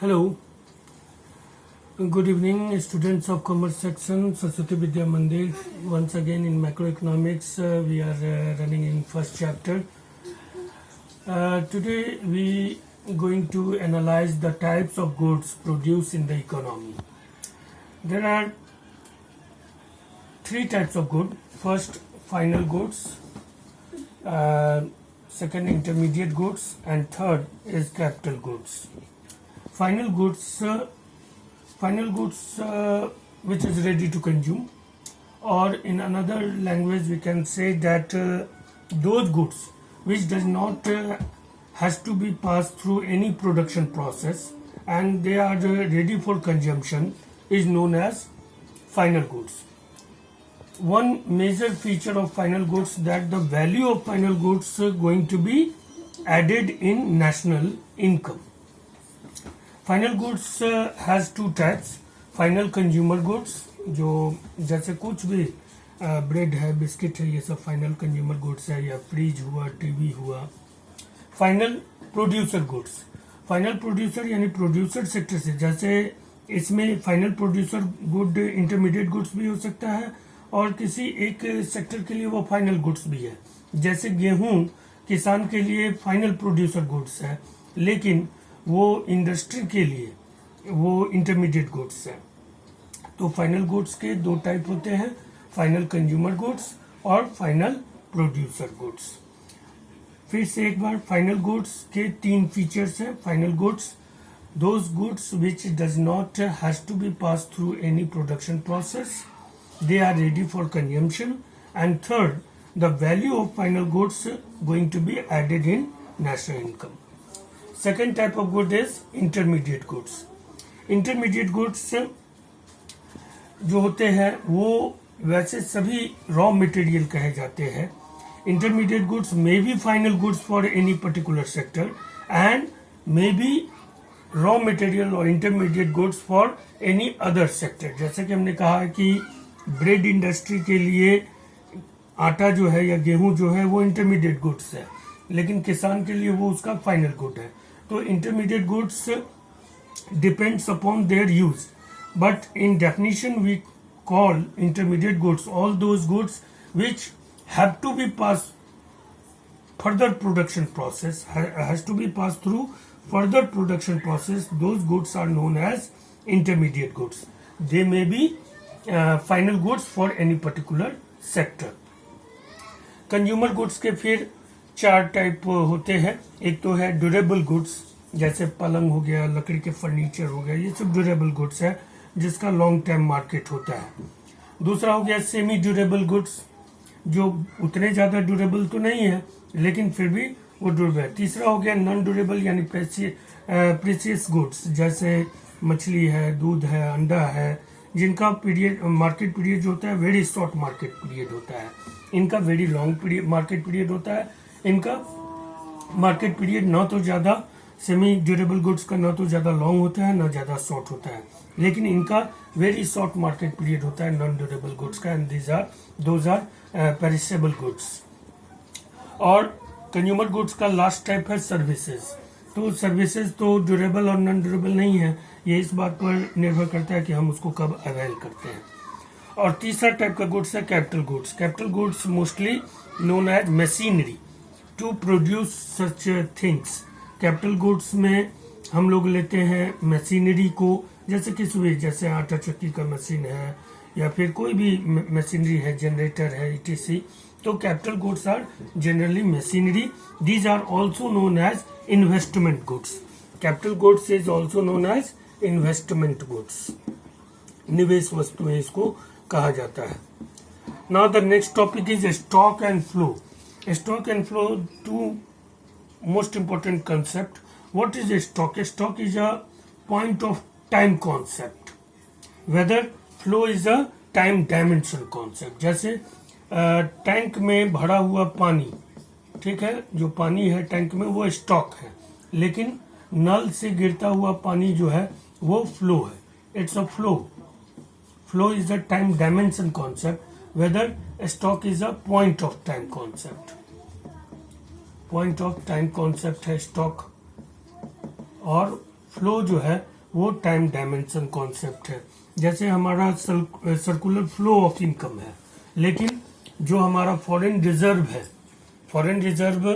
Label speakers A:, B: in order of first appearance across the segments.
A: Hello, good evening, students of Commerce section, Saraswati Vidya Mandir. Once again in macroeconomics, we are running in first chapter. Today we going to analyze the types of goods produced in the economy. There are three types of goods. First, final goods. Second, intermediate goods, and third is capital goods. Final goods which is ready to consume, or in another language we can say that those goods which does not has to be passed through any production process and they are ready for consumption is known as final goods. One major feature of final goods that the value of final goods going to be added in national income. Final goods has two types. Final consumer goods, जो जैसे कुछ भी bread है, biscuit है, ये सब final consumer goods है, या फ्रिज हुआ, टीवी हुआ. Final producer goods. Final producer यानी प्रोड्यूसर सेक्टर से, जैसे इसमें final producer good intermediate goods भी हो सकता है और किसी एक सेक्टर के लिए वो फाइनल गुड्स भी है. जैसे गेहूं किसान के लिए फाइनल प्रोड्यूसर गुड्स है, लेकिन वो इंडस्ट्री के लिए वो इंटरमीडिएट गुड्स है. तो फाइनल गुड्स के दो टाइप होते हैं, फाइनल कंज्यूमर गुड्स और फाइनल प्रोड्यूसर गुड्स. फिर से एक बार, फाइनल गुड्स के तीन फीचर्स हैं. Final goods, those goods which does not has to be pass through any production process, they are ready for consumption. And third, the value of final goods going to be added in national income. Second type of good is intermediate goods. Intermediate goods जो होते हैं वो वैसे सभी raw material कहे जाते हैं. Intermediate goods may be final goods for any particular sector and may be raw material और intermediate goods for any other sector. जैसे कि हमने कहा कि ब्रेड इंडस्ट्री के लिए आटा जो है या गेहूं जो है वो इंटरमीडिएट गुड्स है, लेकिन किसान के लिए वो उसका फाइनल गुड है. तो intermediate goods depends upon their use, but in definition we call intermediate goods all those goods which have to be passed further production process, has to be passed through further production process. Those goods are known as intermediate goods. They may be final goods for any particular sector. Consumer goods के फिर चार type होते हैं. एक तो है durable goods, जैसे पलंग हो गया, लकड़ी के फर्नीचर हो गया, ये सब ड्यूरेबल गुड्स है जिसका लॉन्ग टर्म मार्केट होता है. दूसरा हो गया सेमी ड्यूरेबल गुड्स, जो उतने ज़्यादा ड्यूरेबल तो नहीं है लेकिन फिर भी वो ड्यूरेबल है. तीसरा हो गया नॉन ड्यूरेबल यानी प्रेशियस गुड्स, जैसे मछली है, दूध है, अंडा है, जिनका पीरियड मार्केट पीरियड जो होता है वेरी शॉर्ट मार्केट पीरियड होता है. इनका very long period market period होता है. इनका मार्केट पीरियड ना तो ज़्यादा, सेमी ड्यूरेबल गुड्स का ना तो ज़्यादा लॉन्ग होता है ना ज़्यादा शॉर्ट होता है, लेकिन इनका वेरी शॉर्ट मार्केट पीरियड होता है नॉन ड्यूरेबल गुड्स का. And those are perishable goods. और कंज्यूमर गुड्स का लास्ट टाइप है सर्विसेज. तो सर्विसेज तो ड्यूरेबल और नॉन ड्यूरेबल नहीं है, ये इस बात पर निर्भर करता है कि हम उसको कब अवेल करते हैं. और तीसरा टाइप का गुड्स है capital goods. Capital goods mostly known as machinery to produce such things. Capital goods में हम लोग लेते हैं मशीनरी को, जैसे किसी भी, जैसे आटा चक्की का मशीन है या फिर कोई भी मशीनरी है, जनरेटर है, etc. तो capital goods are generally machinery. These are also known as investment goods. Capital goods is also known as investment goods. निवेश वस्तुएं इसको कहा जाता है. Now the next topic is stock and flow. Stock and flow, two most important concept. What is a stock? A stock is a point of time concept. Whether flow is a time dimension concept. जैसे tank में भरा हुआ पानी, ठीक है, जो पानी है टैंक में वो स्टॉक है, लेकिन नल से गिरता हुआ पानी जो है वो फ्लो है. It's a flow. Flow is a time dimension concept, whether a stock is a point of time concept. Point of time concept है stock, और flow जो है वो टाइम डायमेंशन कॉन्सेप्ट है। जैसे हमारा सर्कुलर फ्लो ऑफ इनकम है, लेकिन जो हमारा फॉरेन रिजर्व है, फॉरेन रिजर्व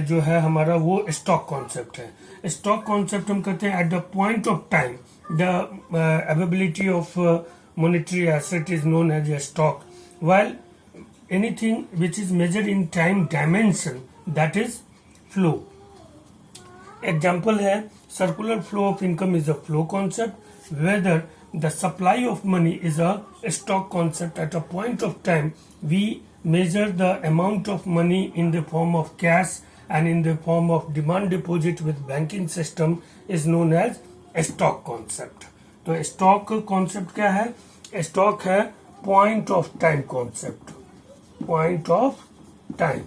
A: जो है हमारा वो स्टॉक कॉन्सेप्ट है। स्टॉक कॉन्सेप्ट हम कहते हैं at the point of time the availability of monetary asset is known as a stock, while anything which is measured in time dimension that is flow. Example है circular flow of income is a flow concept, whether the supply of money is a stock concept. At a point of time we measure the amount of money in the form of cash and in the form of demand deposit with banking system is known as stock concept. तो stock concept क्या है? Stock है point of time concept, point of time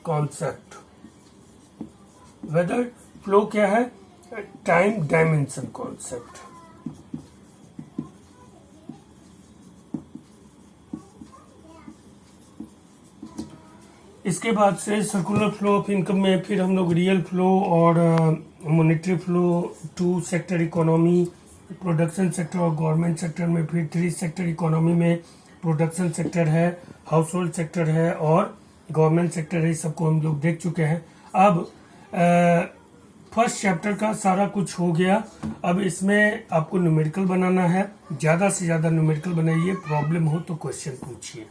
A: concept. Whether flow क्या है? Time dimension concept. इसके बाद से circular flow of income में फिर हम लोग रियल फ्लो और monetary flow, two sector economy, production sector और गवर्नमेंट सेक्टर में, फिर थ्री सेक्टर इकोनॉमी में प्रोडक्शन सेक्टर है, हाउस होल्ड सेक्टर है और गवर्नमेंट सेक्टर है। सबको हम लोग देख चुके हैं। अब फर्स्ट चैप्टर का सारा कुछ हो गया। अब इसमें आपको न्यूमेरिकल बनाना है, ज़्यादा से ज़्यादा न्यूमेरिकल बनाइए, प्रॉब्लम हो तो क्वेश्चन पूछिए।